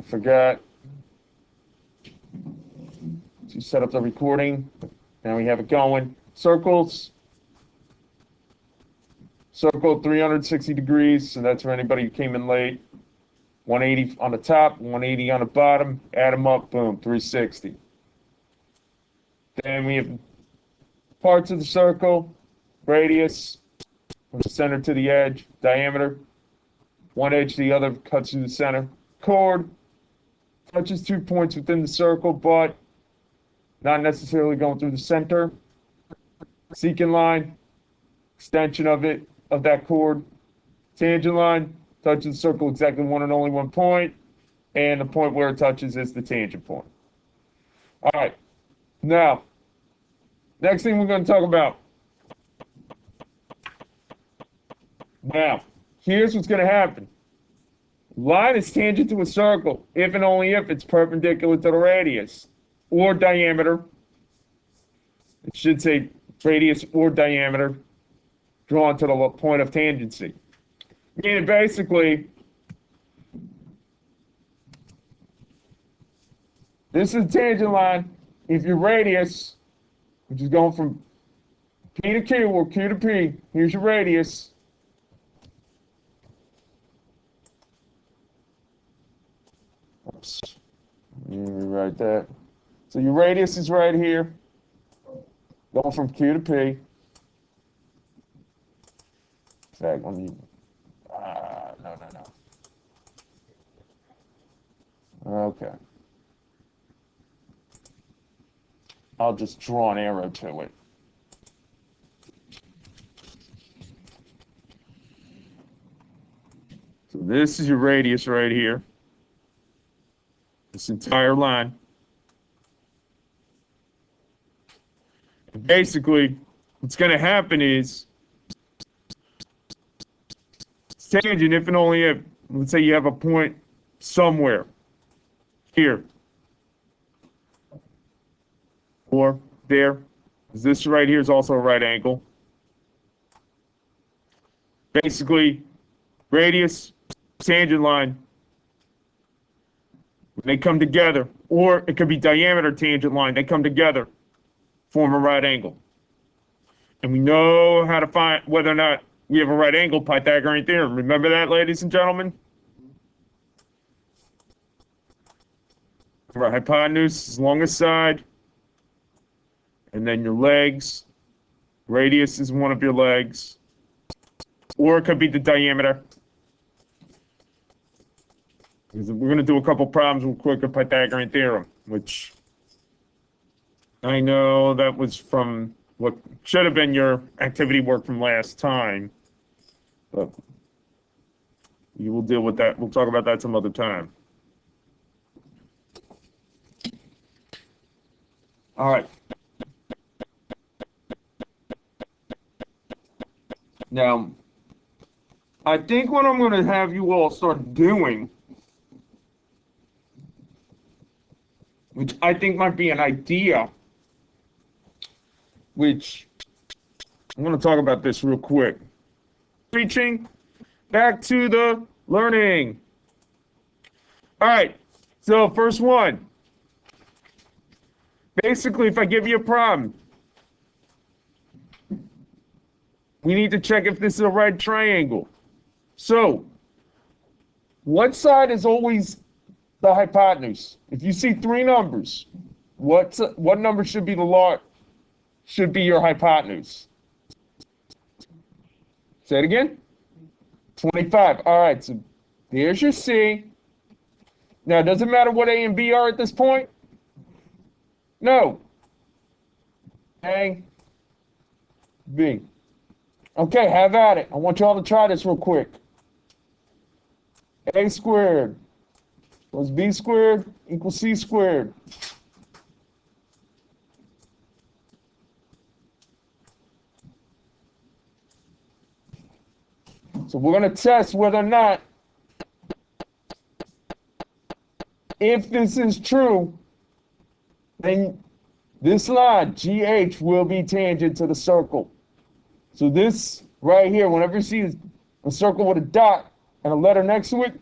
I forgot to set up the recording. Now we have it going. Circles. Circle 360 degrees, so that's for anybody who came in late. 180 on the top, 180 on the bottom. Add them up, boom, 360. Then we have parts of the circle, radius, from the center to the edge, diameter. One edge to the other cuts through the center. Chord touches 2 points within the circle, but not necessarily going through the center. Secant line, extension of it, of that chord. Tangent line touches the circle exactly one and only 1 point, and the point where it touches is the tangent point. All right, now, next thing we're going to talk about. Now, here's what's going to happen. Line is tangent to a circle if and only if it's perpendicular to the radius or diameter. It should say radius or diameter drawn to the point of tangency. Meaning basically, this is the tangent line. If your radius, which is going from P to Q or Q to P, here's your radius. Oops. Let me rewrite that. So your radius is right here, going from Q to P. In fact, let me, no. Okay. I'll just draw an arrow to it. So this is your radius right here. This entire line. And basically, what's going to happen is tangent if and only if, let's say you have a point somewhere here or there. This right here is also a right angle. Basically, radius, tangent line, when they come together, or it could be diameter, tangent line, they come together, form a right angle. And we know how to find whether or not we have a right angle, Pythagorean theorem. Remember that, ladies and gentlemen? Right, hypotenuse is longest side, and then your legs. Radius is one of your legs, or it could be the diameter. We're going to do a couple problems real quick with Pythagorean theorem, which I know that was from what should have been your activity work from last time. But you will deal with that. We'll talk about that some other time. All right. Now, I think what I'm going to have you all start doing, which I think might be an idea, which I'm going to talk about this real quick. Reaching back to the learning. All right, so first one. Basically, if I give you a problem, we need to check if this is a right triangle. So, what side is always the hypotenuse? If you see three numbers, what number should be your hypotenuse? Say it again. 25. All right, so there's your C. Now, does it matter what A and B are at this point? No. A, B. Okay, have at it. I want you all to try this real quick. A squared plus B squared equals C squared. So we're going to test whether or not, if this is true, then this line, GH, will be tangent to the circle. So this right here, whenever you see a circle with a dot and a letter next to it,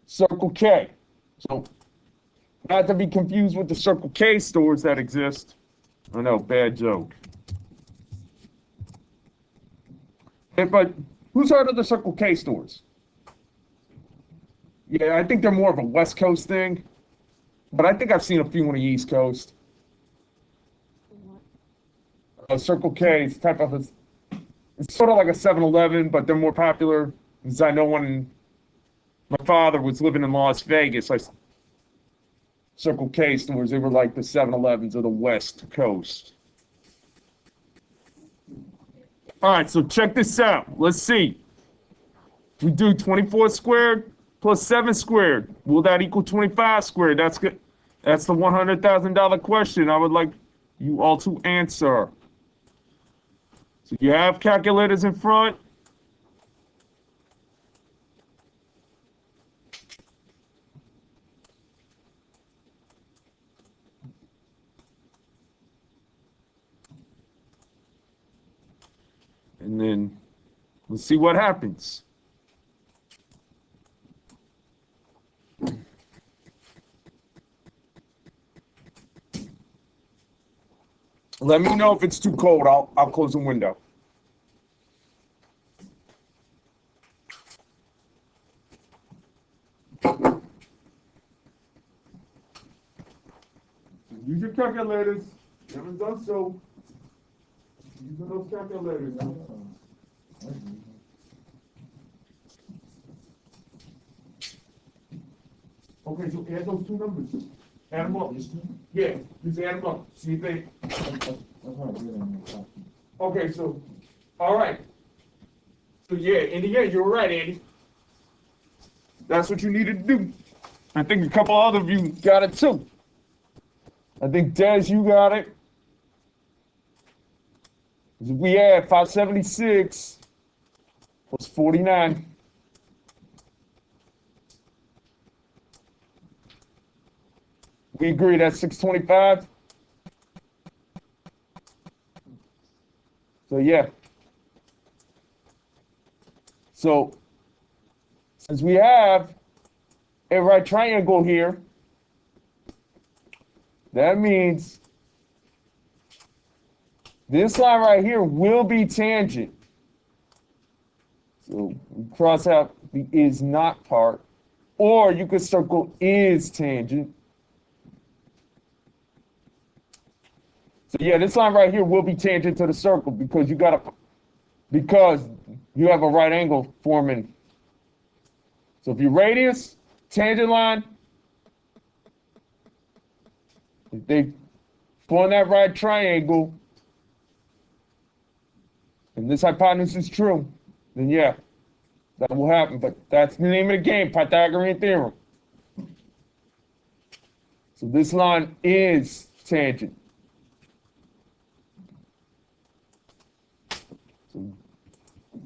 circle K. So, not to be confused with the Circle K stores that exist. I know, bad joke. But who's heard of the Circle K stores? Yeah, I think they're more of a West Coast thing, but I think I've seen a few on the East Coast. Circle K is type of it's sort of like a 7-Eleven, but they're more popular. Because I know when my father was living in Las Vegas, like Circle K stores, they were like the 7-Elevens of the West Coast. All right, so check this out. Let's see. We do 24 squared plus 7 squared. Will that equal 25 squared? That's good. That's the $100,000 question I would like you all to answer. So you have calculators in front. And then let's see what happens. Let me know if it's too cold. I'll close the window. Use your calculators. Haven't done so. Using those calculators. Okay, so add those two numbers. Add them up. Yeah, just add them up. See if they. Okay, so, all right. So yeah, in the end, you're right, Andy. That's what you needed to do. I think a couple other of you got it too. I think Des, you got it. We had 576 plus 49. We agree that's 625. So yeah. So since we have a right triangle here, that means this line right here will be tangent. So we cross out the is not part, or you could circle is tangent. So yeah, this line right here will be tangent to the circle because you have a right angle forming. So if your radius, tangent line, if they form that right triangle, and this hypotenuse is true, then yeah, that will happen. But that's the name of the game, Pythagorean theorem. So this line is tangent. So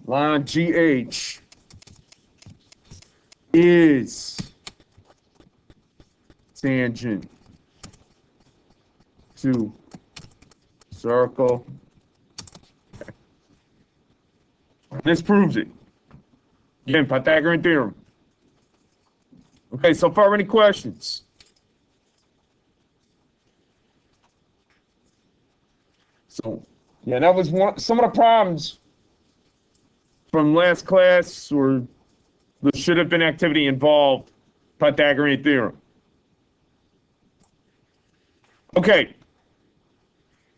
line GH is tangent to circle. This proves it. Again, Pythagorean theorem. Okay, so far, any questions? So, yeah, that was some of the problems from last class, or there should have been activity involved Pythagorean theorem. Okay.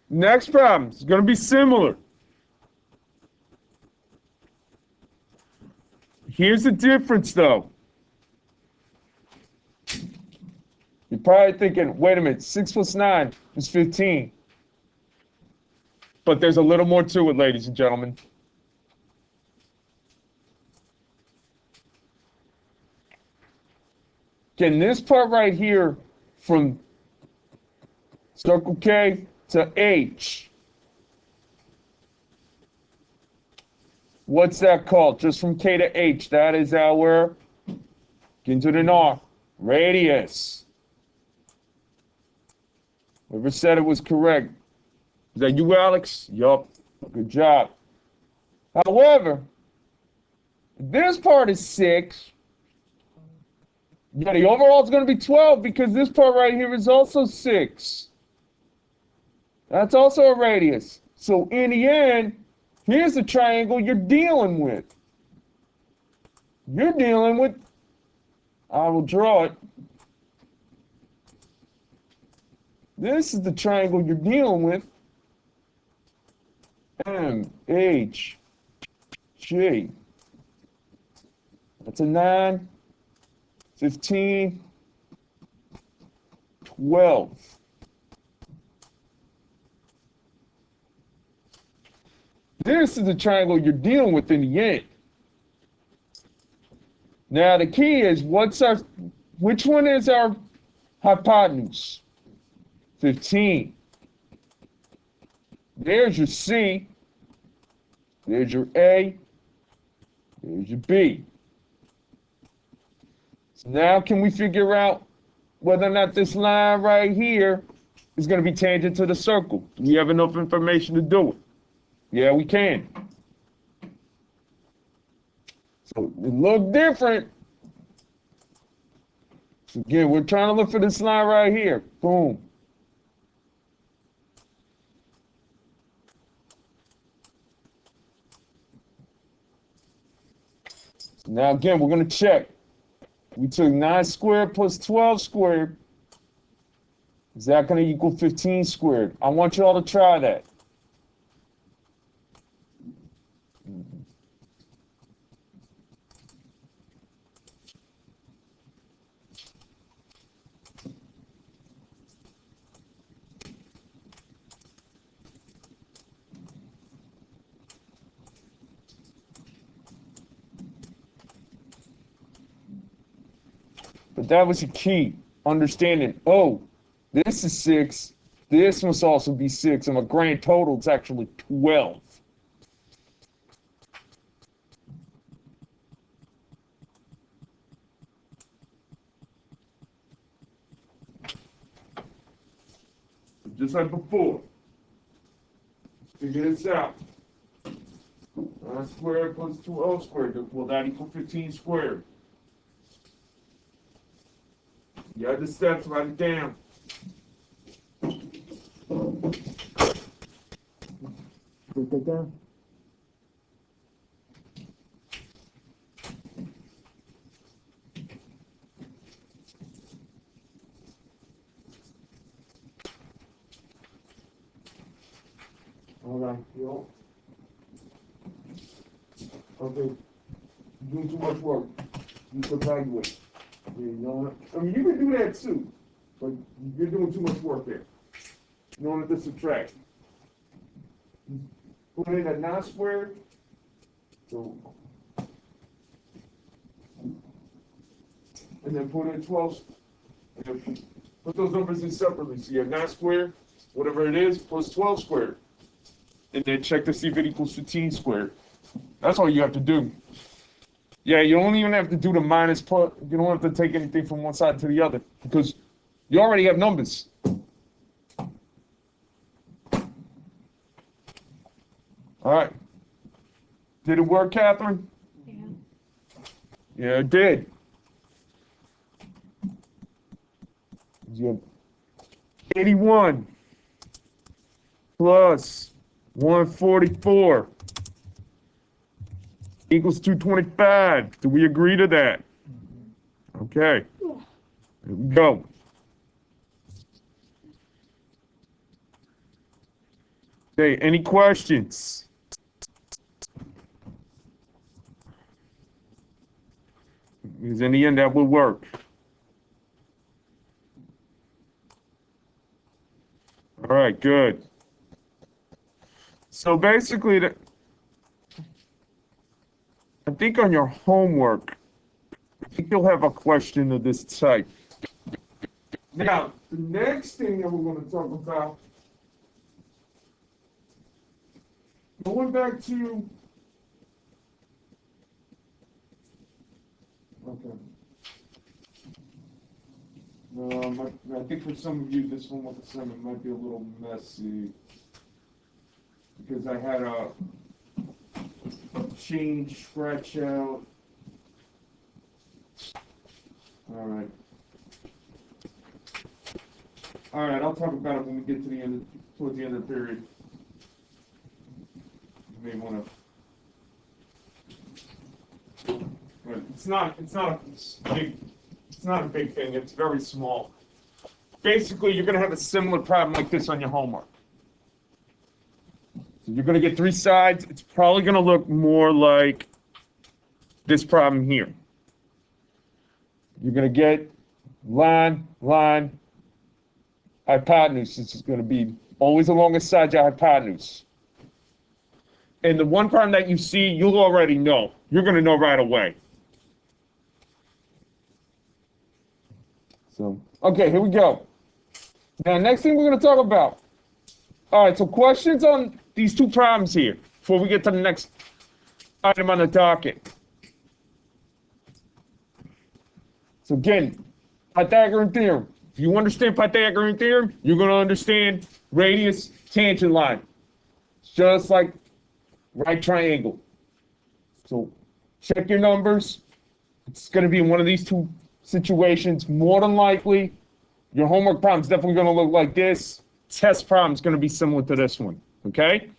Next problem is going to be similar. Here's the difference, though. You're probably thinking, wait a minute, 6 plus 9 is 15. But there's a little more to it, ladies and gentlemen. Can this part right here from circle K to H, what's that called? Just from K to H, that is our, get into the north, radius. Whoever said it was correct. Is that you, Alex? Yup. Good job. However, this part is 6. Yeah, the overall is going to be 12 because this part right here is also 6. That's also a radius. So in the end, here's the triangle you're dealing with. You're dealing with, I will draw it. This is the triangle you're dealing with. MHG. That's a 9, 15, 12. This is the triangle you're dealing with in the end. Now the key is which one is our hypotenuse? 15. There's your C. There's your A. There's your B. So now can we figure out whether or not this line right here is going to be tangent to the circle? Do we have enough information to do it? Yeah, we can. So it look different. So again, we're trying to look for this line right here. Boom. So now again, we're going to check. We took 9 squared plus 12 squared. Is that going to equal 15 squared? I want you all to try that. But that was the key. Understanding, oh, this is 6. This must also be 6. And my grand total is actually 12. Just like before. Figure this out. 9 squared plus 12 squared. Will that equal 15 squared? You have the steps, write it down. Write that down. Hold on, yo. Okay. You're doing too much work. You need to evaluate. Yeah, you know, I mean, you can do that too, but you're doing too much work there. You don't have to subtract. Put in a 9 squared. So, and then put in 12. And then put those numbers in separately. So you have 9 squared, whatever it is, plus 12 squared. And then check to see if it equals 15 squared. That's all you have to do. Yeah, you don't even have to do the minus part. You don't have to take anything from one side to the other because you already have numbers. All right. Did it work, Catherine? Yeah. Yeah, it did. You have 81 plus 144 equals 225. Do we agree to that? Okay. Here we go. Okay, any questions? Because in the end, that will work. All right, good. So basically, I think on your homework, I think you'll have a question of this type. Now, the next thing that we're going to talk about, going back to, okay. I think for some of you, this homework assignment might be a little messy because I had a change, scratch out. All right. All right, I'll talk about it when we get to the end, towards the end of the period. You may want to, but it's not a big thing. It's very small. Basically, you're going to have a similar problem like this on your homework. So you're going to get three sides. It's probably going to look more like this problem here. You're going to get line, line, hypotenuse. This is going to be always along the side your hypotenuse. And the one problem that you see, you'll already know. You're going to know right away. So, okay, here we go. Now, next thing we're going to talk about. All right, so questions on these two problems here before we get to the next item on the docket. So again, Pythagorean theorem. If you understand Pythagorean theorem, you're going to understand radius, tangent line. It's just like right triangle. So check your numbers. It's going to be in one of these two situations. More than likely, your homework problem is definitely going to look like this. Test problem is going to be similar to this one. Okay?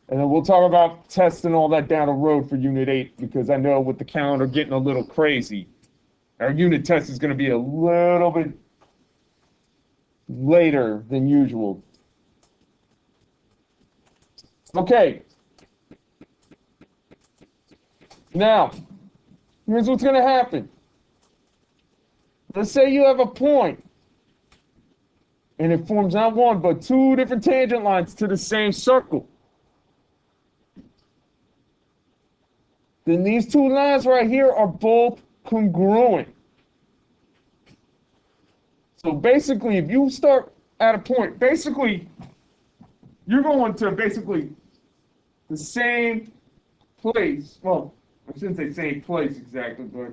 And then we'll talk about tests and all that down the road for Unit 8, because I know with the calendar getting a little crazy, our unit test is going to be a little bit later than usual. Okay. Now, here's what's going to happen. Let's say you have a point, and it forms not one, but two different tangent lines to the same circle. Then these two lines right here are both congruent. So basically, if you start at a point, basically, you're going to basically the same place. Well, I shouldn't say same place exactly, but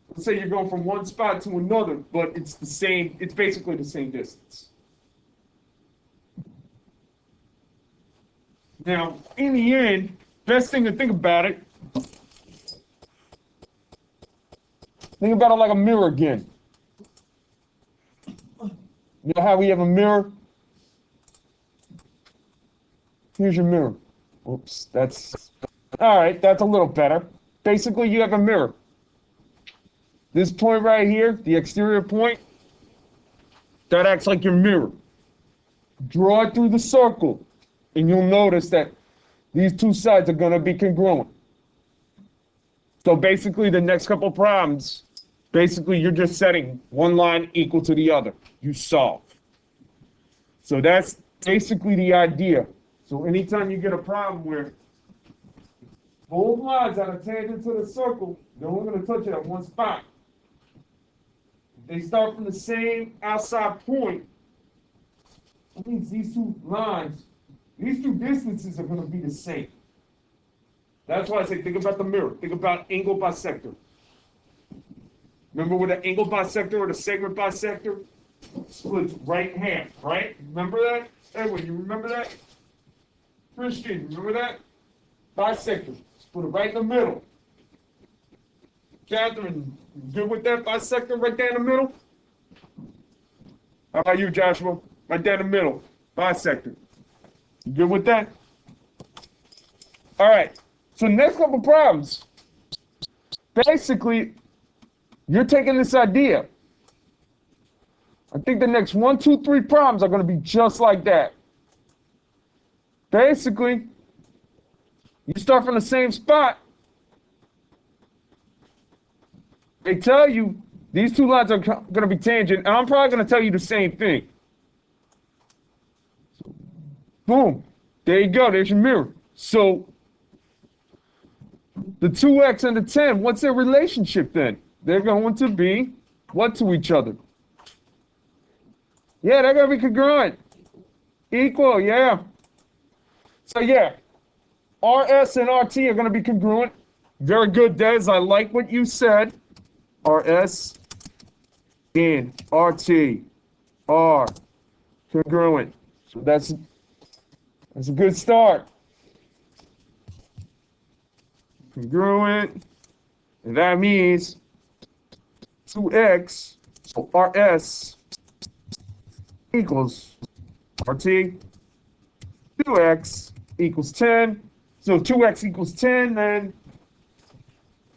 let's say you're going from one spot to another, but it's the same, it's basically the same distance. Now, in the end, best thing to think about it, think about it like a mirror again. You know how we have a mirror? Here's your mirror. Oops, that's, all right, that's a little better. Basically, you have a mirror. This point right here, the exterior point, that acts like your mirror. Draw it through the circle, and you'll notice that these two sides are going to be congruent. So basically, the next couple problems, basically, you're just setting one line equal to the other. You solve. So that's basically the idea. So anytime you get a problem where both lines that are tangent to the circle, they're only going to touch it at one spot. If they start from the same outside point, that means these two lines, these two distances are going to be the same. That's why I say think about the mirror. Think about angle bisector. Remember with an angle bisector or the segment bisector? Splits right in half, right? Remember that? Edwin, you remember that? Christian, remember that? Bisector. Put it right in the middle. Catherine, good with that bisector right there in the middle? How about you, Joshua? Right there in the middle. Bisector. You good with that? All right. So next couple problems. Basically, you're taking this idea. I think the next 1, 2, 3 problems are going to be just like that. Basically, you start from the same spot. They tell you these two lines are going to be tangent, and I'm probably going to tell you the same thing. So, boom. There you go. There's your mirror. So the 2x and the 10, what's their relationship then? They're going to be what to each other? Yeah, they're going to be congruent. Equal, yeah. So, yeah, RS and RT are going to be congruent. Very good, Des. I like what you said. RS and RT are congruent. So that's a good start. Congruent. And that means 2x, so RS equals RT, 2x equals 10. So 2x equals 10, then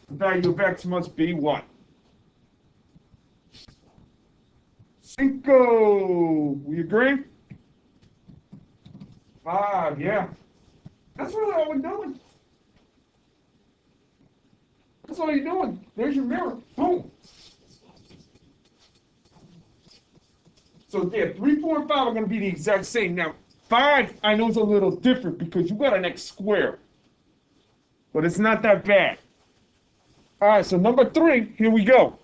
the value of x must be what? 5. We agree? 5, yeah. That's really all we're doing. That's all you're doing. There's your mirror. Boom. So yeah, 3, 4, and 5 are going to be the exact same. Now, 5 I know is a little different because you got an x squared. But it's not that bad. All right, so number 3, here we go.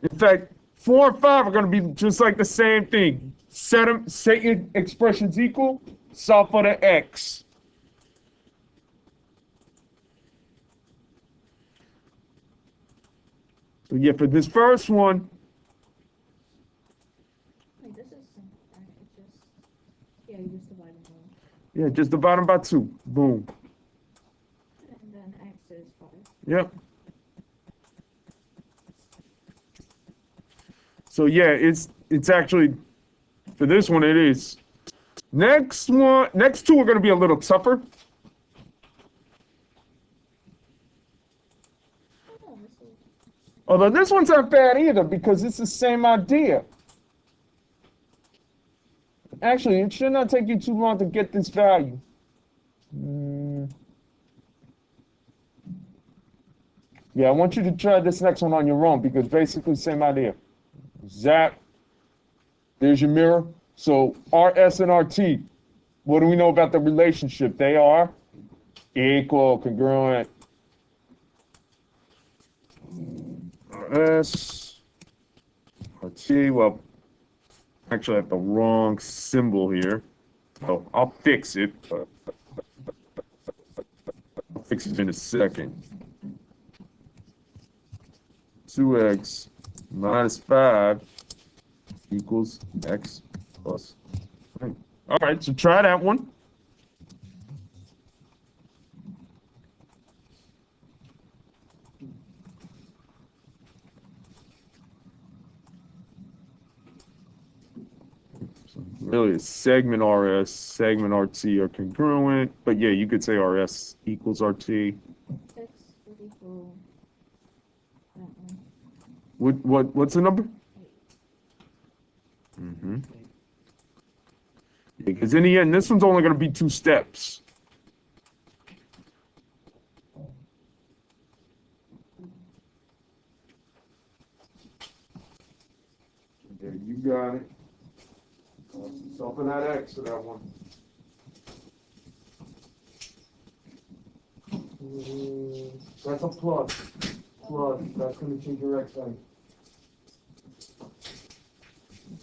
In fact, 4 and 5 are going to be just like the same thing. Set your expressions equal, solve for the x. So yeah, for this first one. Wait, this is just, yeah, you just divide them all. Yeah, just divide them by 2. Boom. And then x is 5. Yep. So yeah, it's actually, for this one it is. Next 2 are going to be a little tougher. Oh, this is... Although this one's not bad either because it's the same idea. Actually, it should not take you too long to get this value. Yeah, I want you to try this next one on your own because basically same idea. Zap. There's your mirror. So RS and RT, what do we know about the relationship? They are equal, congruent. RS, RT, well, actually I have the wrong symbol here. Oh, I'll fix it. I'll fix it in a second. 2x minus 5 equals x plus 9. All right, so try that one. So really, it's segment RS, segment RT are congruent, but yeah, you could say RS equals RT. X would equal that one. What's the number? Mm-hmm. Because in the end, this one's only going to be 2 steps. There you got it. Something that X to that one. That's a plus. Plus, that's going to change your X value.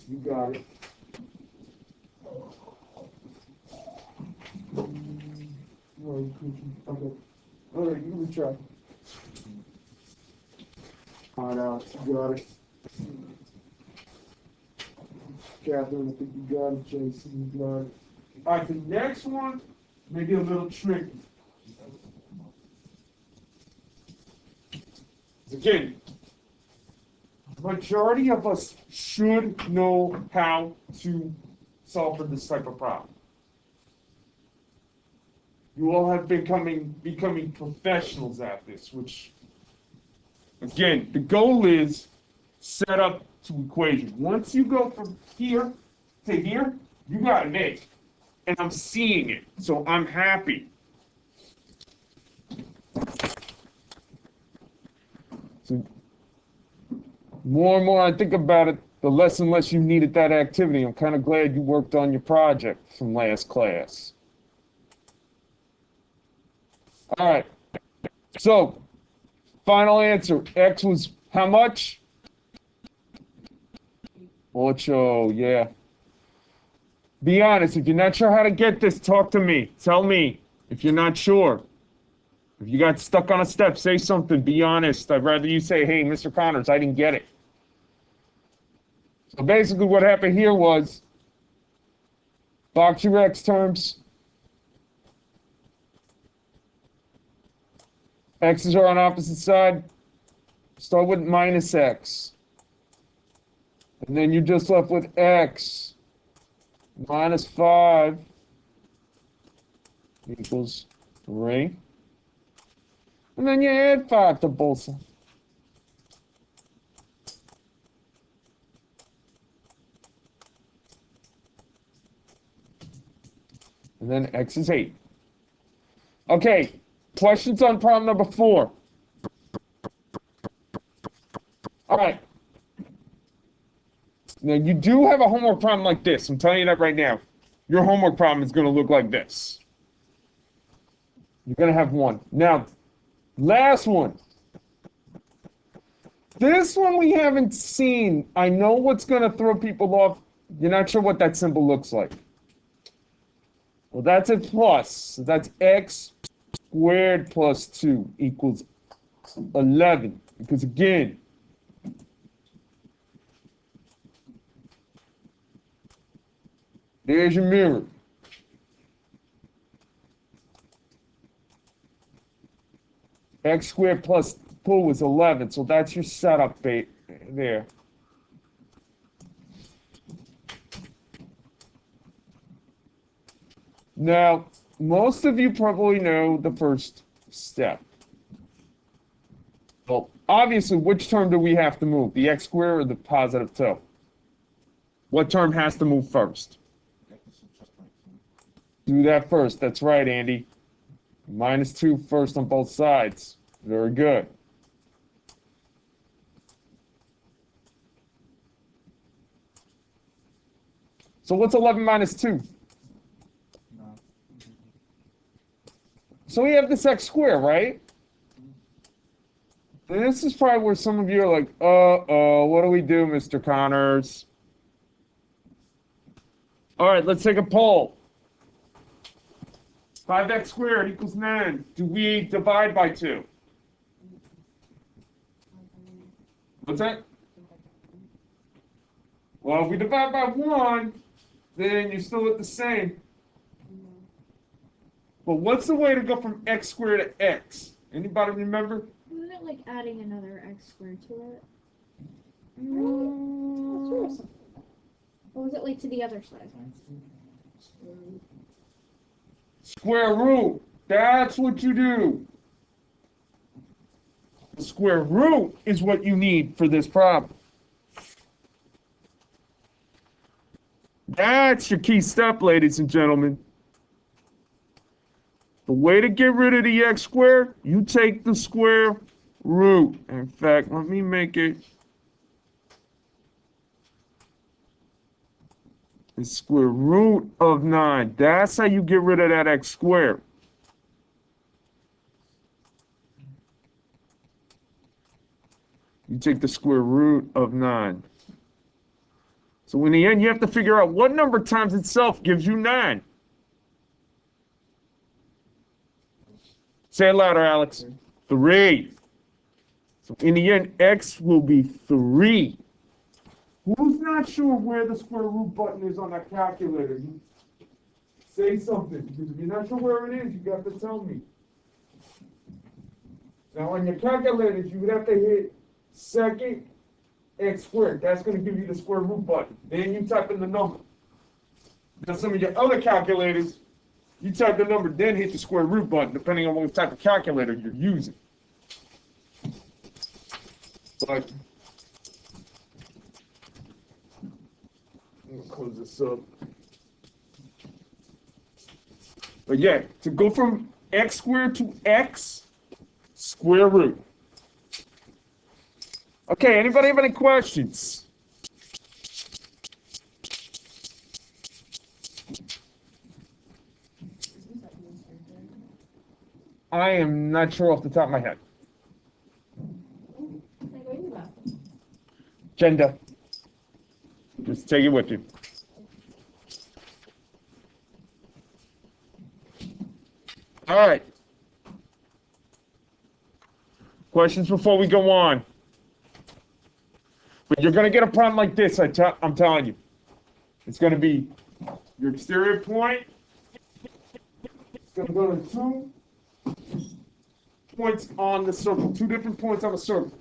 You got it. Okay. All right, you can try. Find out. You got it. Catherine, I think you got it. Jason, you got it. All right, the next one may be a little tricky. Again, majority of us should know how to solve for this type of problem. You all have becoming professionals at this, which, again, the goal is set up to equation. Once you go from here to here, you got an A. And I'm seeing it, so I'm happy. So more and more I think about it, the less and less you needed that activity. I'm kind of glad you worked on your project from last class. All right. So, final answer. X was how much? 8, yeah. Be honest. If you're not sure how to get this, talk to me. Tell me if you're not sure. If you got stuck on a step, say something. Be honest. I'd rather you say, hey, Mr. Connors, I didn't get it. So basically what happened here was box your X terms. X's are on opposite side. Start with minus x. And then you're just left with x minus 5 equals 3. And then you add 5 to both sides. And then x is 8. Okay, questions on problem number 4. All right. Now, you do have a homework problem like this. I'm telling you that right now. Your homework problem is going to look like this. You're going to have one. Now, last one. This one we haven't seen. I know what's going to throw people off. You're not sure what that symbol looks like. Well, that's a plus. So that's x squared plus 2 equals 11. Because again, there's your mirror. X squared plus 2 is 11, so that's your setup bait there. Now, most of you probably know the first step. Well, obviously, which term do we have to move? The x squared or the positive 2? What term has to move first? Do that first. That's right, Andy. Minus 2 first on both sides. Very good. So what's 11 minus 2? So we have this x squared, right? And this is probably where some of you are like, uh-oh, what do we do, Mr. Connors? All right, let's take a poll. 5x squared equals 9. Do we divide by 2? What's that? Well, if we divide by 1, then you're still at the same. But what's the way to go from x squared to x? Anybody remember? Isn't it like adding another x squared to it? Or was it like to the other side? Square root. That's what you do. The square root is what you need for this problem. That's your key step, ladies and gentlemen. The way to get rid of the x squared, you take the square root. In fact, let me make it the square root of 9. That's how you get rid of that x squared. You take the square root of 9. So in the end, you have to figure out what number times itself gives you 9. Say it louder, Alex. 3. So in the end, x will be 3. Who's not sure where the square root button is on that calculator? You say something, because if you're not sure where it is, you got to tell me. Now on your calculators, you would have to hit second x squared. That's going to give you the square root button. Then you type in the number. Now some of your other calculators, you type the number, then hit the square root button, depending on what type of calculator you're using. But I'm going to close this up. But yeah, to go from x squared to x, square root. Okay, anybody have any questions? I am not sure off the top of my head. Gender. Just take it with you. All right. Questions before we go on? But you're going to get a problem like this, I'm telling you. It's going to be your exterior point. It's going to go to 2. points on the circle, two different points on the circle.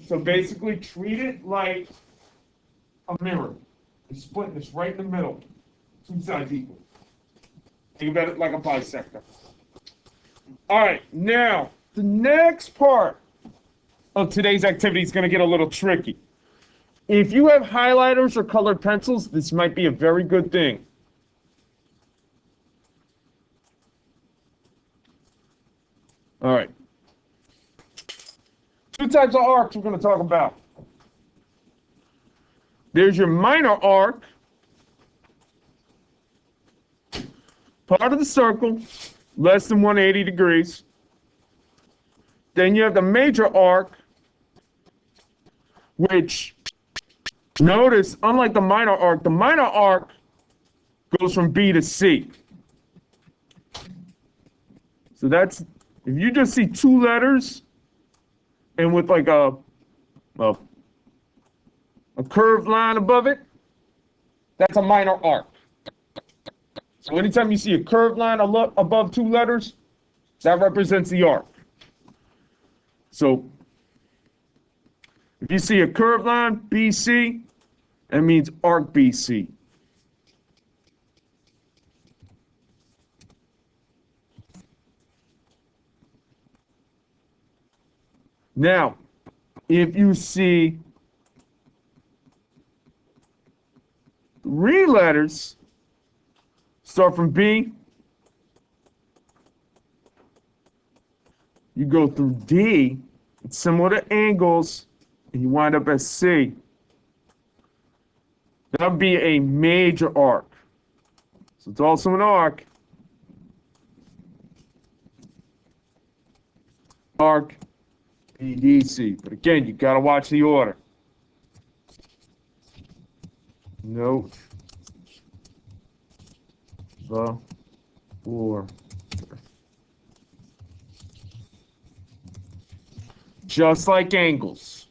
So basically, treat it like a mirror. You're splitting this right in the middle, two sides equal. Think about it like a bisector. All right, now the next part of today's activity is going to get a little tricky. If you have highlighters or colored pencils, this might be a very good thing. All right. Two types of arcs we're going to talk about. There's your minor arc, part of the circle, less than 180 degrees. Then you have the major arc, which, notice, unlike the minor arc goes from B to C. So that's, if you just see two letters and with like a curved line above it, that's a minor arc. So anytime you see a curved line above two letters, that represents the arc. So if you see a curved line, BC, that means arc BC. Now, if you see three letters start from B, you go through D, it's similar to angles, and you wind up at C. That would be a major arc. So it's also an arc. Arc BDC. But again, you got to watch the order. Note the order. Just like angles.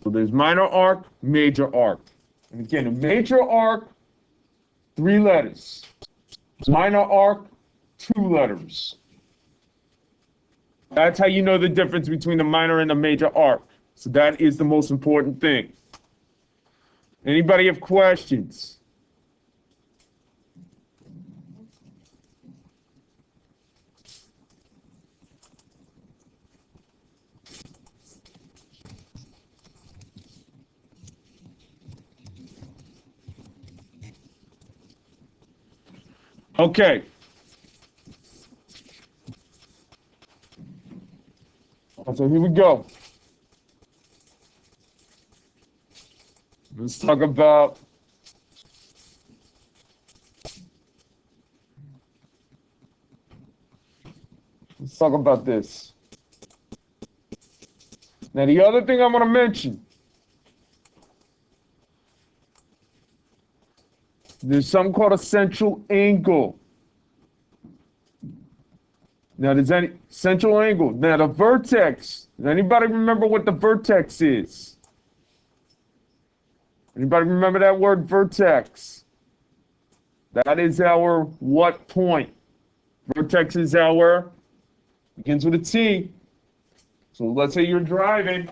So there's minor arc, major arc. And again, a major arc, three letters. Minor arc, two letters. That's how you know the difference between the minor and the major arc. So that is the most important thing. Anybody have questions? Okay. So here we go. Let's talk about this. Now the other thing I want to mention, there's something called a central angle. Now, there's any central angle. Now, the vertex. Does anybody remember what the vertex is? Anybody remember that word vertex? That is our what point? Vertex is our, begins with a T. So let's say you're driving.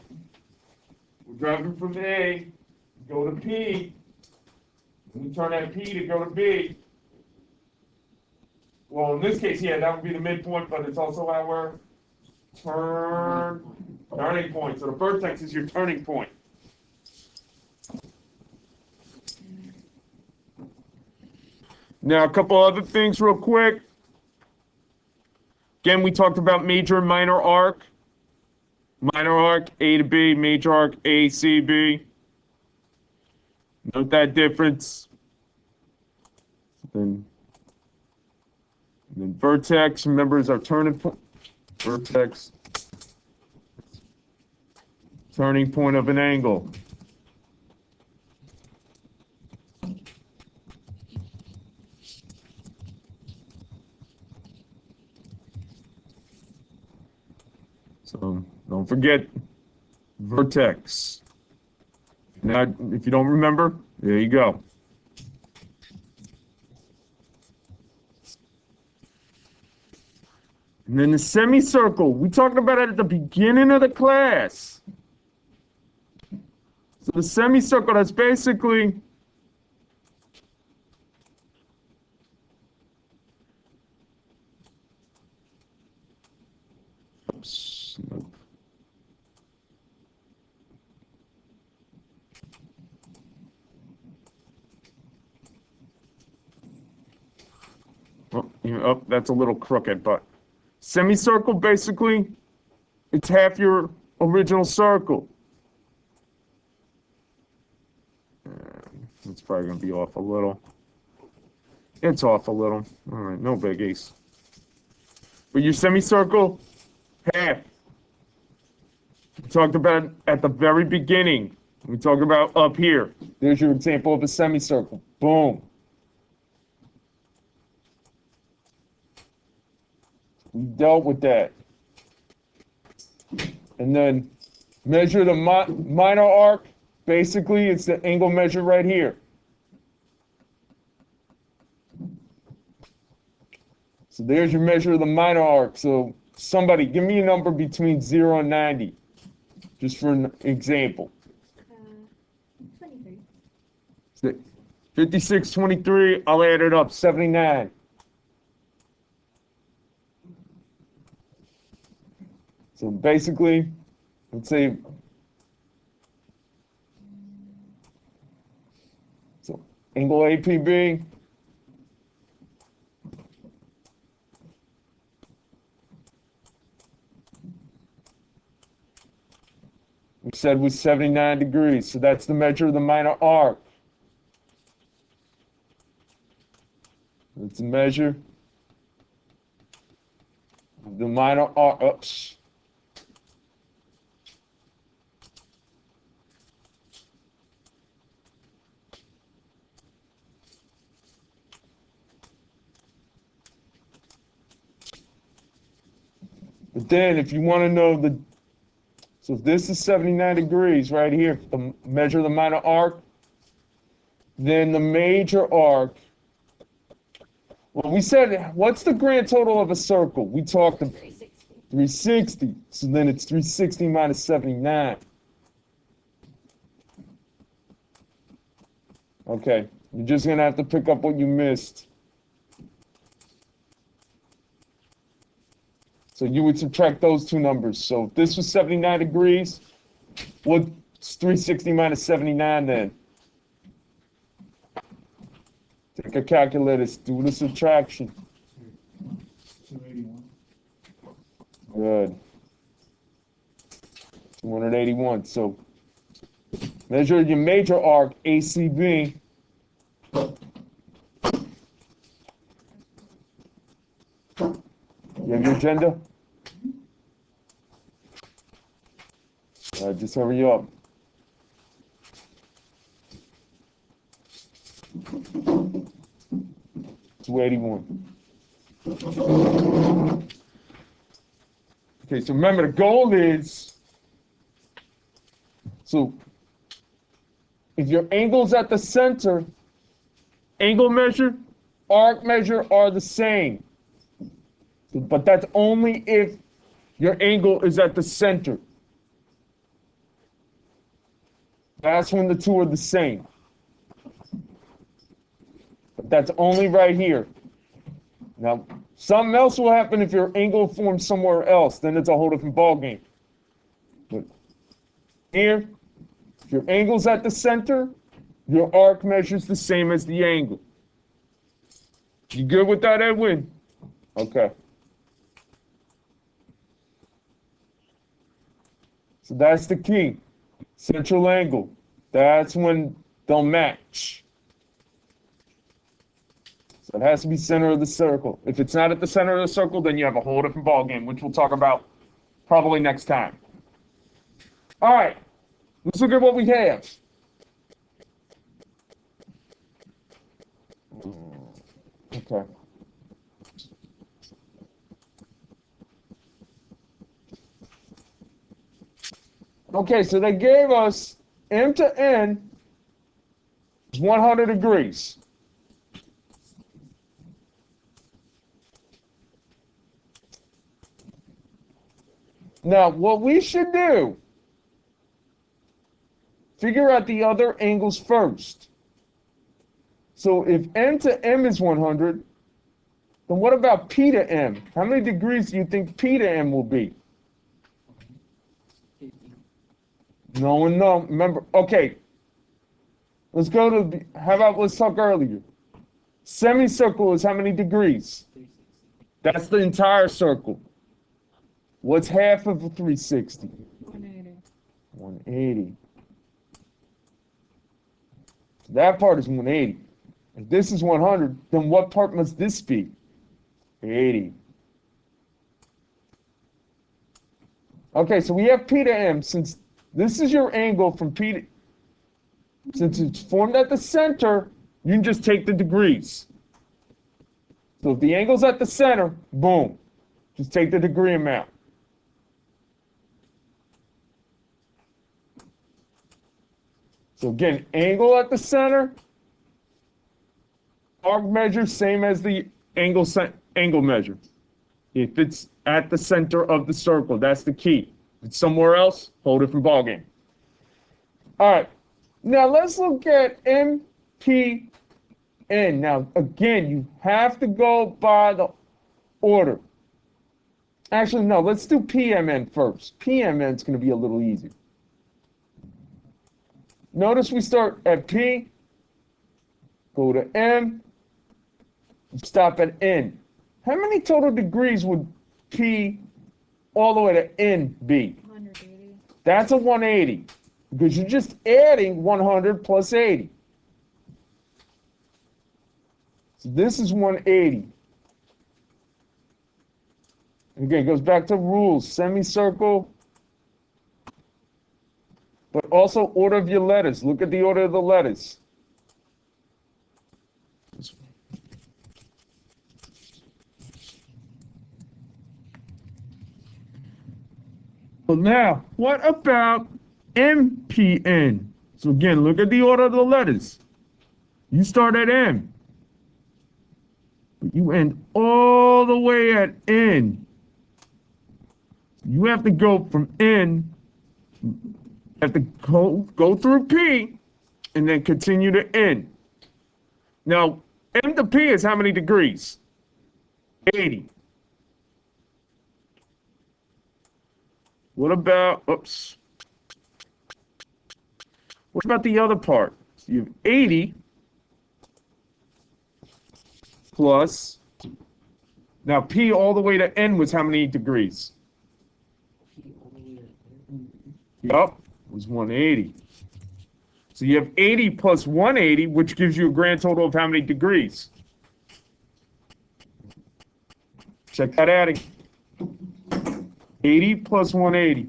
We're driving from A, go to P. And we turn that P to go to B. Well, in this case, yeah, that would be the midpoint, but it's also our turning point. So the vertex is your turning point. Now, a couple other things real quick. Again, we talked about major and minor arc. Minor arc, A to B, major arc, A, C, B. Note that difference. Then vertex, remember, is our turning point. Vertex, turning point of an angle. So don't forget vertex. Now, if you don't remember, there you go. And then the semicircle, we talked about it at the beginning of the class. So the semicircle, that's basically oops, nope. Oh, that's a little crooked, but semicircle, basically, it's half your original circle. It's probably going to be off a little. It's off a little. All right, no biggies. But your semicircle, half. We talked about it at the very beginning. We talked about up here. There's your example of a semicircle. Boom. We dealt with that. And then measure the minor arc. Basically, it's the angle measure right here. So there's your measure of the minor arc. So somebody, give me a number between 0 and 90, just for an example. 23. 56, 23, I'll add it up, 79. So basically, let's say, so angle APB, we said was 79 degrees, so that's the measure of the minor arc. It's a measure of the minor arc. Oops. But then if you want to know so if this is 79 degrees right here, the measure of the minor arc, then the major arc, well, we said, what's the grand total of a circle? We talked 360. 360. So then it's 360 minus 79. Okay, you're just going to have to pick up what you missed. So you would subtract those two numbers. So if this was 79 degrees, what's 360 minus 79 then? Take a calculator, do the subtraction. 281. Good. 281. So measure your major arc, ACB. You have your agenda? Just hurry up. $281. Okay, so remember the goal is, so if your angle's at the center, angle measure, arc measure are the same. But that's only if your angle is at the center. That's when the two are the same. But that's only right here. Now, something else will happen if your angle forms somewhere else. Then it's a whole different ballgame. But here, if your angle's at the center, your arc measures the same as the angle. You good with that, Edwin? Okay. So that's the key. Central angle. That's when they'll match. So it has to be center of the circle. If it's not at the center of the circle, then you have a whole different ballgame, which we'll talk about probably next time. All right, let's look at what we have. Okay. Okay, so they gave us M to N is 100 degrees. Now, what we should do, figure out the other angles first. So if N to M is 100, then what about P to M? How many degrees do you think P to M will be? 50. No and no. Remember, okay. Let's go to, how about, let's talk earlier. Semicircle is how many degrees? 360. That's the entire circle. What's half of a 360? 180. 180. That part is 180. If this is 100, then what part must this be? 80. Okay, so we have P to M. Since this is your angle from P to, since it's formed at the center, you can just take the degrees. So if the angle's at the center, boom, just take the degree amount. So again, angle at the center, arc measure, same as the angle measure. If it's at the center of the circle, that's the key. If it's somewhere else, whole different ballgame. All right, now let's look at MPN. Now, again, you have to go by the order. Actually, no, let's do PMN first. PMN is going to be a little easier. Notice we start at P, go to M, stop at N. How many total degrees would P all the way to N be? 180. That's a 180, because you're just adding 100 plus 80. So this is 180. Again, it goes back to rules, semicircle, but also order of your letters. Look at the order of the letters. Well, now, what about MPN? So again, look at the order of the letters. You start at M, but you end all the way at N. You have to go from N, you have to go through P, and then continue to N. Now, M to P is how many degrees? 80. What about, oops. What about the other part? So you have 80 plus, now P all the way to N was how many degrees? P only Yup, it was 180. So you have 80 plus 180, which gives you a grand total of how many degrees? Check that adding. 80 plus 180.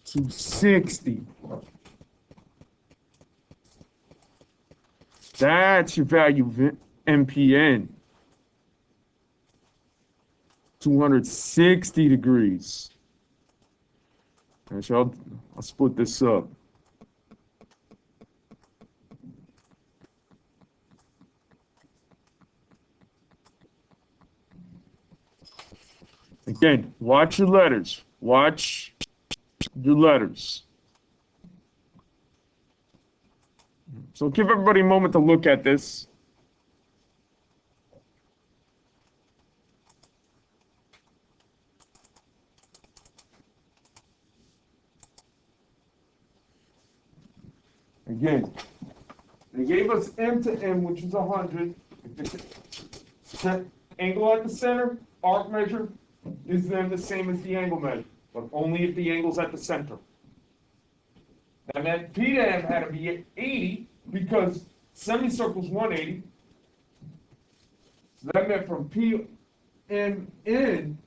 260. That's your value of MPN. 260 degrees. Actually, I'll split this up. Again, watch your letters. Watch your letters. So give everybody a moment to look at this. Again, they gave us M to M, which is 100. Angle at the center, arc measure is then the same as the angle measure, but only if the angle's at the center. That meant P to M had to be 80 because semicircle's 180. So that meant from P M N,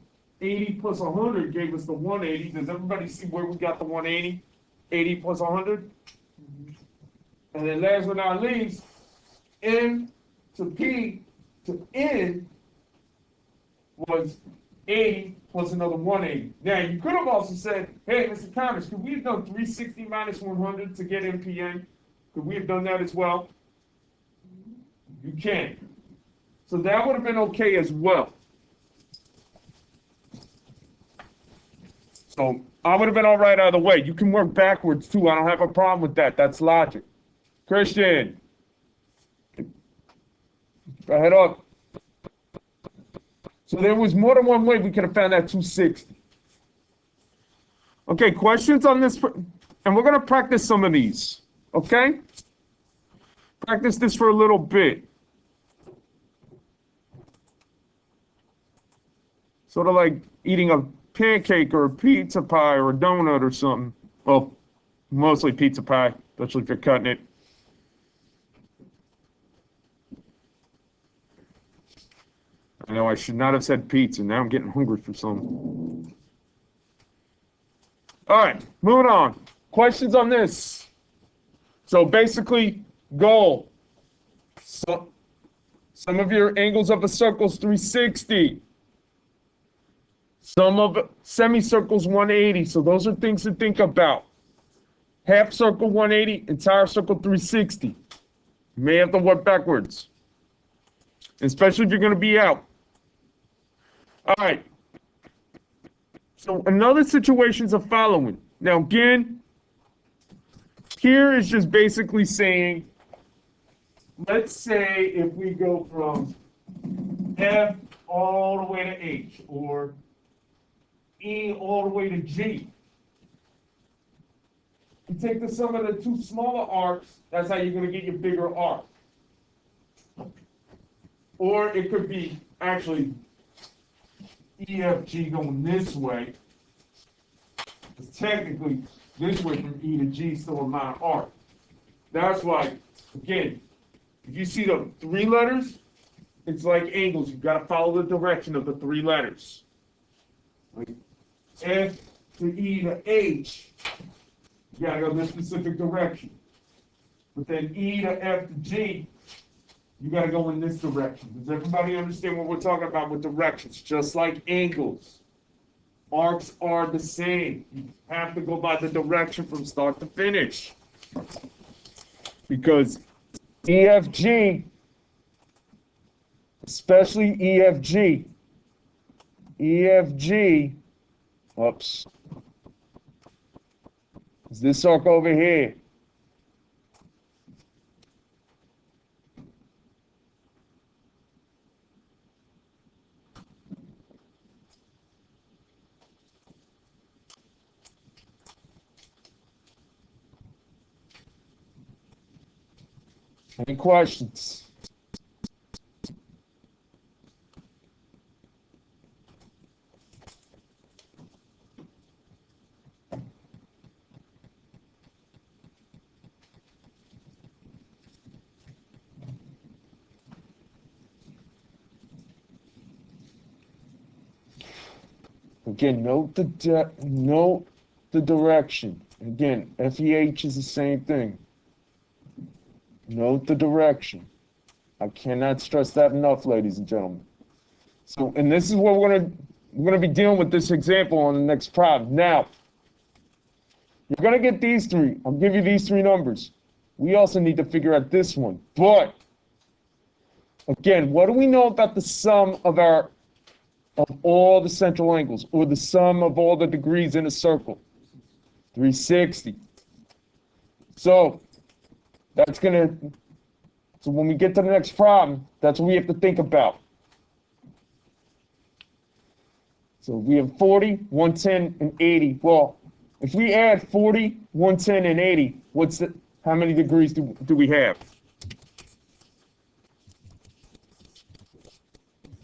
80 plus 100 gave us the 180. Does everybody see where we got the 180? 80 plus 100? And then last but not least, M to P to N was 80 plus another 180. Now, you could have also said, hey, Mr. Thomas, could we have done 360 minus 100 to get MPN? Could we have done that as well? You can. So that would have been okay as well. So I would have been all right either way. You can work backwards too. I don't have a problem with that. That's logic. Christian, go ahead up. So there was more than one way we could have found that 260. Okay, questions on this? And we're going to practice some of these. Okay? Practice this for a little bit. Sort of like eating a pancake or a pizza pie or a donut or something. Well, mostly pizza pie, especially if you're cutting it. I know I should not have said pizza. Now I'm getting hungry for some. All right, moving on. Questions on this? So basically, goal. So, some of your angles of a circle is 360. Some of semicircles 180. So those are things to think about. Half circle 180, entire circle 360. You may have to work backwards, especially if you're going to be out. All right. So another situation is the following. Now again, here is just basically saying, let's say if we go from F all the way to H, or E all the way to G. You take the sum of the two smaller arcs, that's how you're going to get your bigger arc. Or it could be actually EFG going this way. Because technically, this way from E to G is still a minor arc. That's why, again, if you see the three letters, it's like angles. You've got to follow the direction of the three letters. Like F to E to H, you got to go this specific direction. But then E to F to G, you got to go in this direction. Does everybody understand what we're talking about with directions? Just like angles. Arcs are the same. You have to go by the direction from start to finish. Because EFG, especially EFG, oops, is this arc over here. Any questions? Again, note the direction. Again, FEH is the same thing. Note the direction. I cannot stress that enough, ladies and gentlemen. So, and this is what we're gonna be dealing with this example on the next problem. Now, you're gonna get these three. I'll give you these three numbers. We also need to figure out this one. But again, what do we know about the sum of all the central angles, or the sum of all the degrees in a circle? 360. So so when we get to the next problem, that's what we have to think about. So we have 40, 110, and 80. Well, if we add 40, 110, and 80, how many degrees do we have?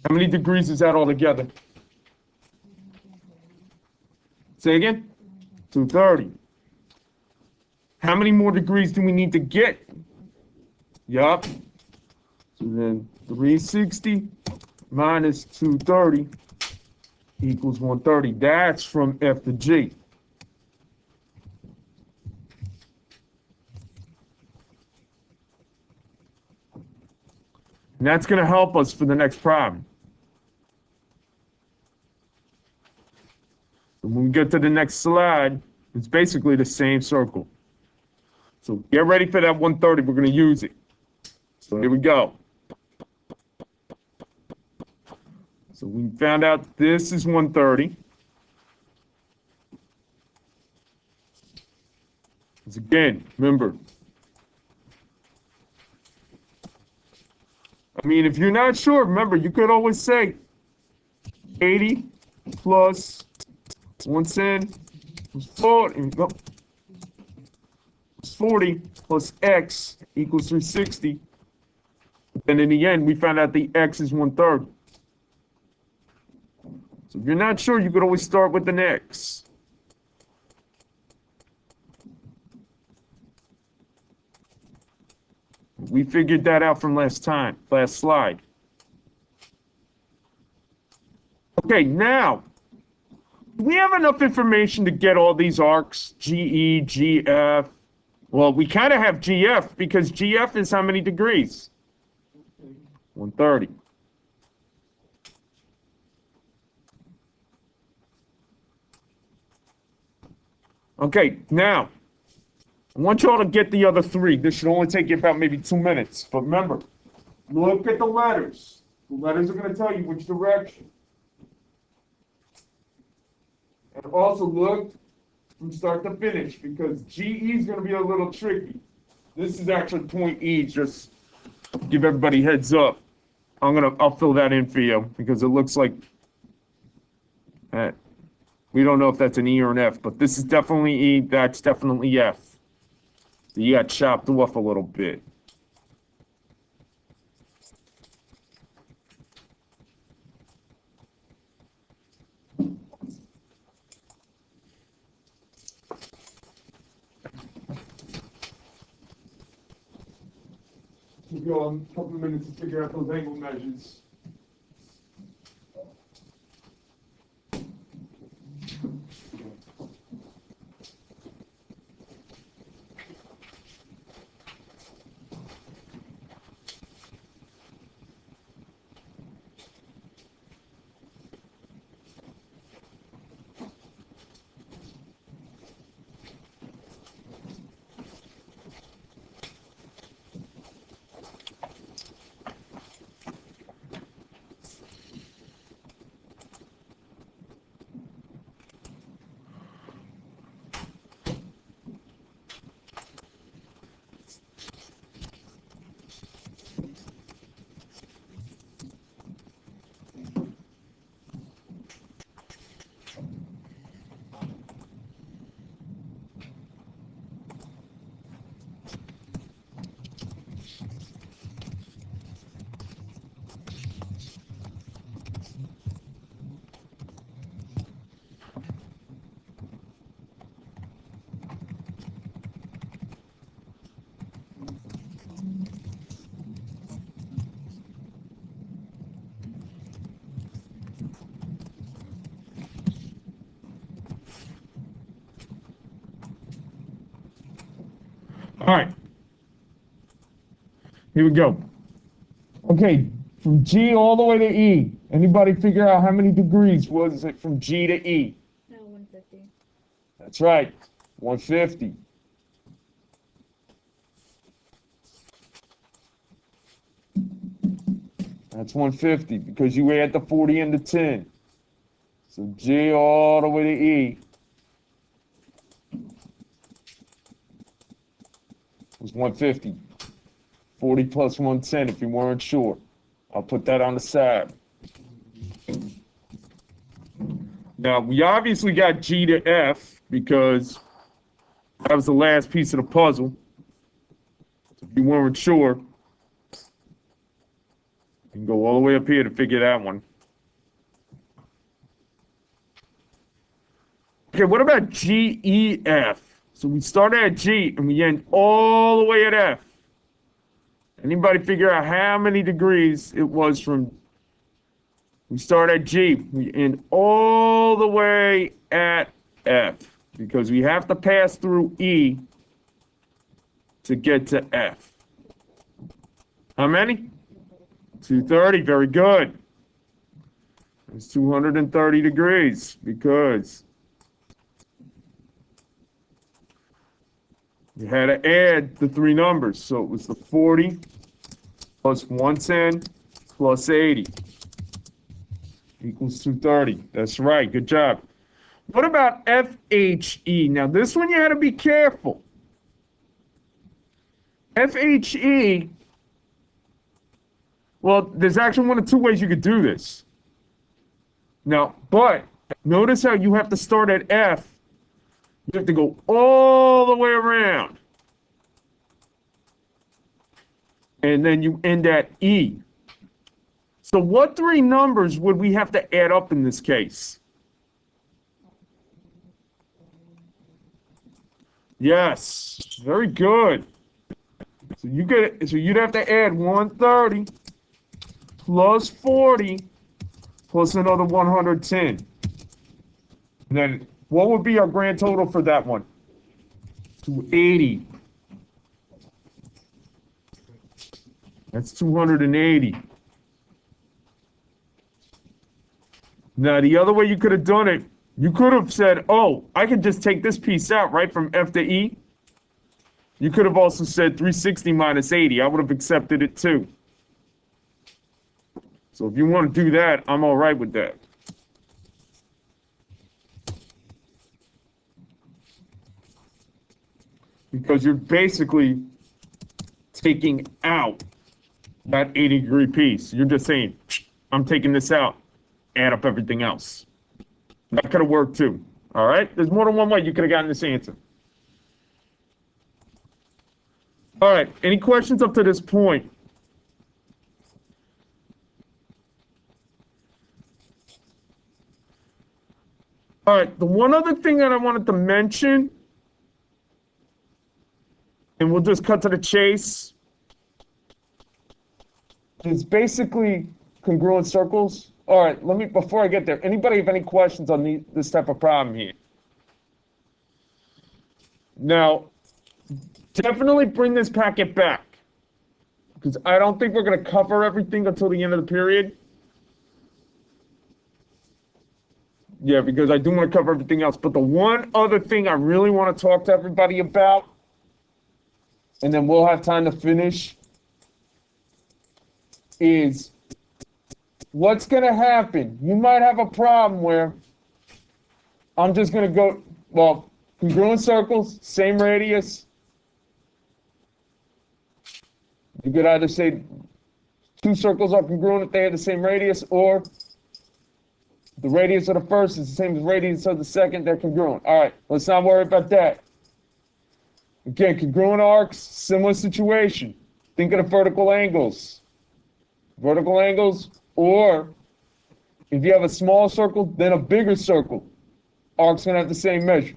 How many degrees is that altogether? Say again? 230. How many more degrees do we need to get? Yup. So then 360 minus 230 equals 130. That's from F to G. And that's going to help us for the next problem. And when we get to the next slide, it's basically the same circle. So get ready for that 130. We're going to use it. So here we go. So we found out this is 130. Because again, remember, I mean, if you're not sure, remember, you could always say 80 plus 110 plus 40, 40 plus x equals 360. And in the end, we found out the x is 1/3. So if you're not sure, you could always start with an x. We figured that out from last slide. Okay, now, do we have enough information to get all these arcs, GE, GF? Well, we kind of have GF because GF is how many degrees? 130. Okay, now, I want you all to get the other three. This should only take you about maybe 2 minutes. But remember, look at the letters. The letters are going to tell you which direction. And also look from start to finish because GE is going to be a little tricky. This is actually point E, just give everybody heads up. I'll fill that in for you because it looks like we don't know if that's an E or an F, but this is definitely E, that's definitely F. So you got chopped off a little bit. We'll go on a couple of minutes to figure out those angle measures. All right. Here we go. Okay, from G all the way to E. Anybody figure out how many degrees was it from G to E? No, 150. That's right, 150. That's 150 because you add the 40 and the 10. So G all the way to E was 150. 40 plus 110 if you weren't sure. I'll put that on the side. Now, we obviously got G to F because that was the last piece of the puzzle. If you weren't sure, you can go all the way up here to figure that one. Okay, what about GEF? So we start at G and we end all the way at F. Anybody figure out how many degrees it was from, we start at G, we end all the way at F, because we have to pass through E to get to F. How many? 230, very good. It's 230 degrees, because you had to add the three numbers. So it was the 40 plus 110 plus 80 equals 230. That's right. Good job. What about FHE? Now, this one you had to be careful FHE, well, there's actually one of two ways you could do this. Now, but notice how you have to start at F. You have to go all the way around. And then you end at E. So what three numbers would we have to add up in this case? Yes, very good. So you'd have to add 130 plus 40 plus another 110. And then what would be our grand total for that one? 280. That's 280. Now, the other way you could have done it, you could have said, oh, I could just take this piece out, right, from F to E. You could have also said 360 minus 80. I would have accepted it too. So if you want to do that, I'm all right with that. Because you're basically taking out that 80-degree piece. You're just saying, I'm taking this out, add up everything else. That could have worked too. All right? There's more than one way you could have gotten this answer. All right. Any questions up to this point? All right. The one other thing that I wanted to mention, and we'll just cut to the chase, is basically congruent circles. All right, before I get there, anybody have any questions on this type of problem here? Now, definitely bring this packet back, because I don't think we're going to cover everything until the end of the period. Yeah, because I do want to cover everything else. But the one other thing I really want to talk to everybody about, and then we'll have time to finish, is what's going to happen. You might have a problem where I'm just going to go, well, congruent circles, same radius. You could either say two circles are congruent if they have the same radius, or the radius of the first is the same as the radius of the second, they're congruent. All right, let's not worry about that. Again, congruent arcs, similar situation. Think of the vertical angles. Vertical angles, or if you have a small circle, then a bigger circle. Arc's gonna have the same measure.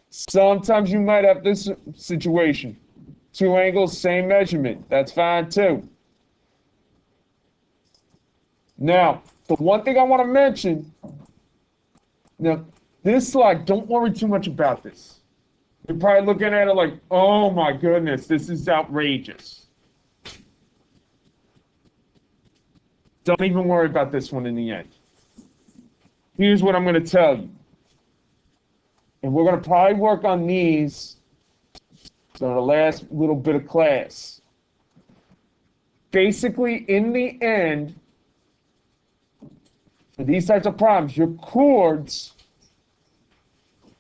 Sometimes you might have this situation. Two angles, same measurement. That's fine too. Now, the one thing I want to mention, now, this slide, don't worry too much about this. You're probably looking at it like, oh my goodness, this is outrageous. Don't even worry about this one in the end. Here's what I'm going to tell you. And we're going to probably work on these so the last little bit of class. Basically, in the end, for these types of problems, your chords,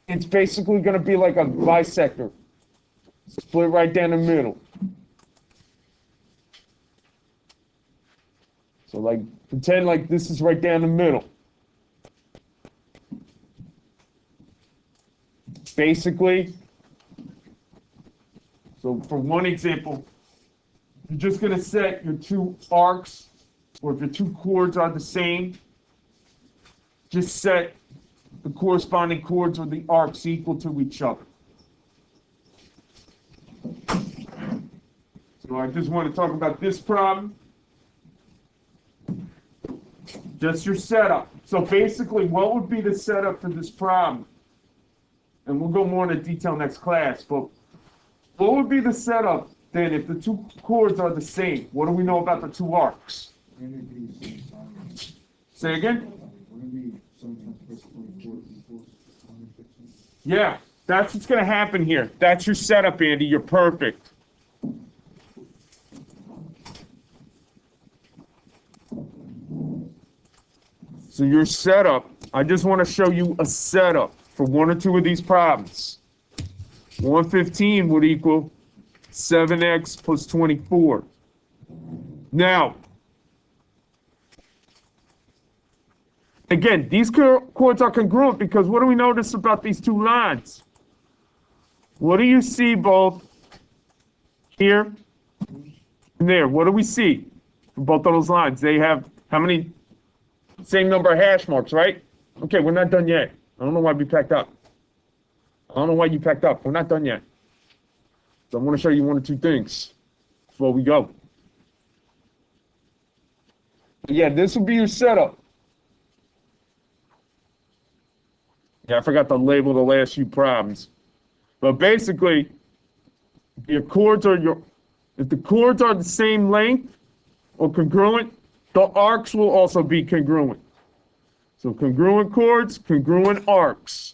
it's basically going to be like a bisector. Split right down the middle. So like, pretend like this is right down the middle. Basically, so for one example, you're just going to set your two arcs, or if your two chords are the same, just set the corresponding chords or the arcs equal to each other. So I just want to talk about this problem. Just your setup. So basically, what would be the setup for this problem? And we'll go more into detail next class, but what would be the setup then if the two chords are the same? What do we know about the two arcs? Say again? Yeah, that's what's going to happen here. That's your setup, Andy. You're perfect. So your setup, I just want to show you a setup for one or two of these problems. 115 would equal 7x plus 24. Now, again, these chords are congruent because what do we notice about these two lines? What do you see both here and there? What do we see from both of those lines? They have how many? Same number of hash marks, right? Okay, we're not done yet. I don't know why we packed up. I don't know why you packed up. We're not done yet. So I want to show you one or two things before we go. Yeah, this will be your setup. Yeah, I forgot to label the last few problems. But basically, if the chords are the same length or congruent, the arcs will also be congruent. So congruent chords, congruent arcs.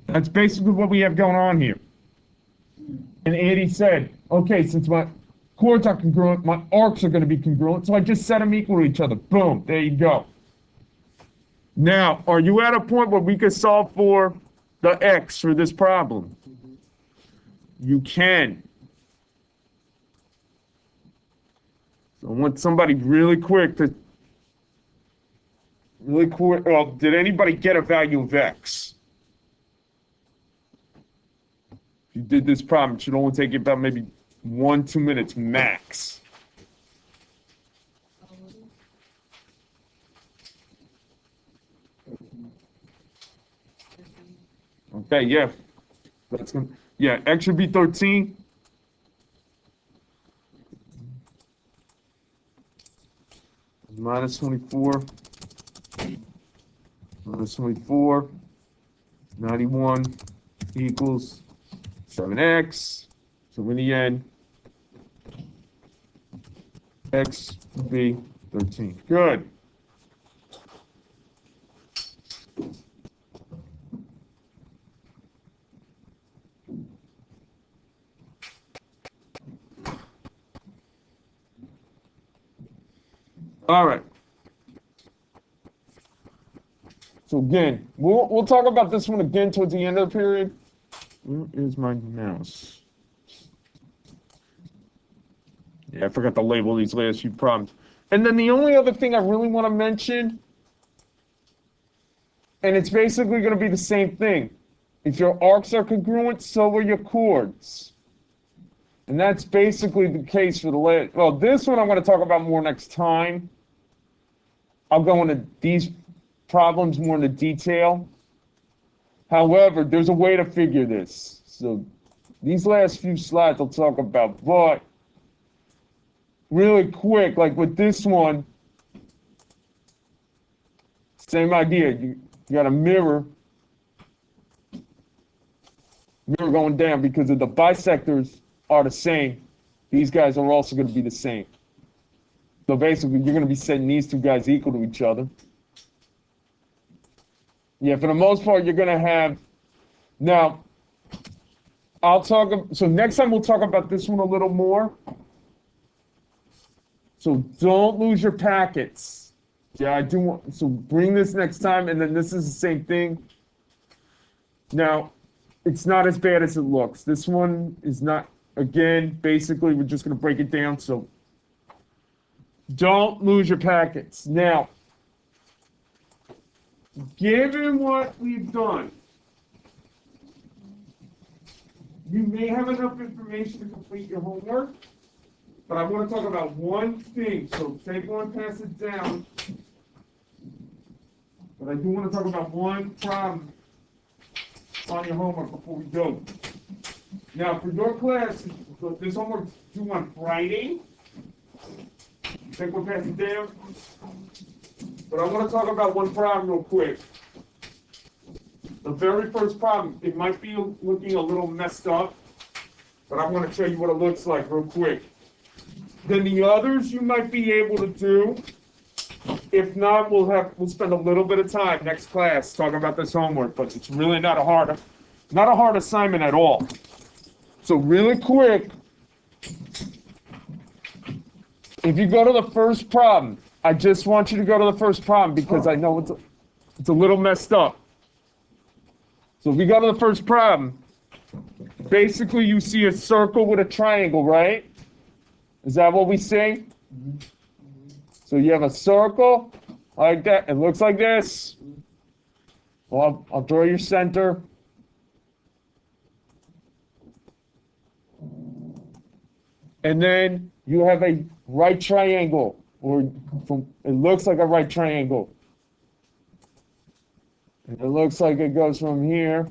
That's basically what we have going on here. And Andy said, okay, since my chords are congruent, my arcs are going to be congruent, so I just set them equal to each other. Boom, there you go. Now, are you at a point where we can solve for the x for this problem? You can. So I want somebody really quick. Well, did anybody get a value of x? If you did this problem, it should only take you about maybe 1-2 minutes max. Okay, yeah. That's gonna, yeah, x should be 13. Minus 24. Minus 24. 91 equals 7x. So in the end, x would be 13. Good. All right. So again, we'll talk about this one again towards the end of the period. Where is my mouse? Yeah, I forgot to label these last few problems. And then the only other thing I really want to mention, and it's basically going to be the same thing. If your arcs are congruent, so are your chords. And that's basically the case for the last. Well, this one I'm going to talk about more next time. I'll go into these problems more into detail. However, there's a way to figure this. So these last few slides I'll talk about, but really quick, like with this one, same idea. You got a mirror going down because if the bisectors are the same, these guys are also going to be the same. So basically, you're going to be setting these two guys equal to each other. Yeah, for the most part, you're going to have. Now, so next time we'll talk about this one a little more. So don't lose your packets. Yeah, I do want, so bring this next time, and then this is the same thing. Now, it's not as bad as it looks. This one is not, again, basically, we're just going to break it down, so don't lose your packets. Now, given what we've done, you may have enough information to complete your homework, but I want to talk about one thing. So take one, pass it down. But I do want to talk about one problem on your homework before we go. Now, for your class, this homework due on Friday. Take one, pass it down. But I want to talk about one problem real quick. The very first problem, it might be looking a little messed up, but I want to show you what it looks like real quick. Then the others you might be able to do. If not, we'll spend a little bit of time next class talking about this homework, but it's really not a hard assignment at all. So really quick, if you go to the first problem, I just want you to go to the first problem because I know it's a little messed up. So if we go to the first problem, basically you see a circle with a triangle, right? Is that what we see? So you have a circle like that. It looks like this. Well, I'll draw your center. And then you have a right triangle, or it looks like a right triangle. And it looks like it goes from here.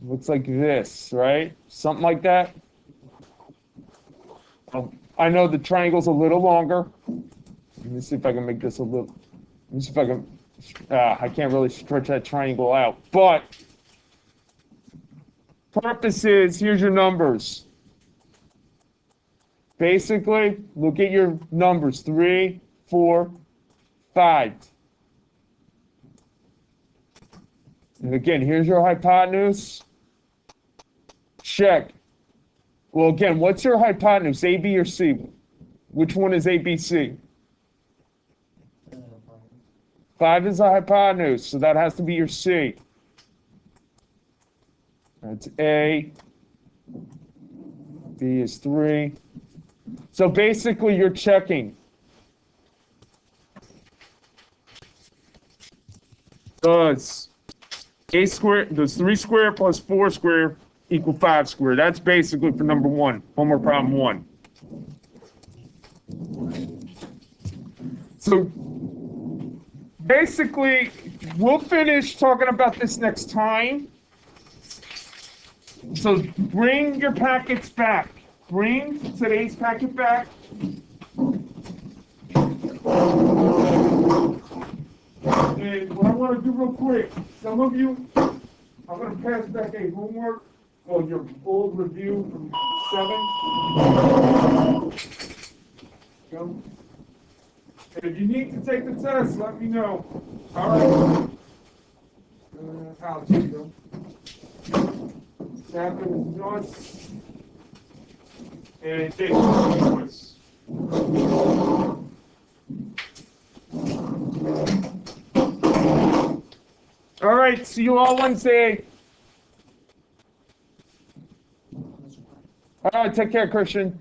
Looks like this, right? Something like that. I know the triangle's a little longer. Let me see if I can make this a little. Let me see if I can. I can't really stretch that triangle out, but purpose is here's your numbers. Basically, look at your numbers: 3, 4, 5. And again, here's your hypotenuse. Check. Well, again, what's your hypotenuse, A, B, or C? Which one is A, B, C? 5 is a hypotenuse, so that has to be your C. That's A. B is 3. So basically, you're checking. Does 3 squared plus 4 squared equal 5 squared? That's basically for number 1. Homework problem 1. So basically, we'll finish talking about this next time. So bring your packets back. Bring today's packet back. And what I want to do real quick, some of you, I'm going to pass back a homework on your old review from 7. Go. And if you need to take the test, let me know. All right. How do you go? Chapter is yours. And take yours. All right, see you all Wednesday. All right, take care, Christian.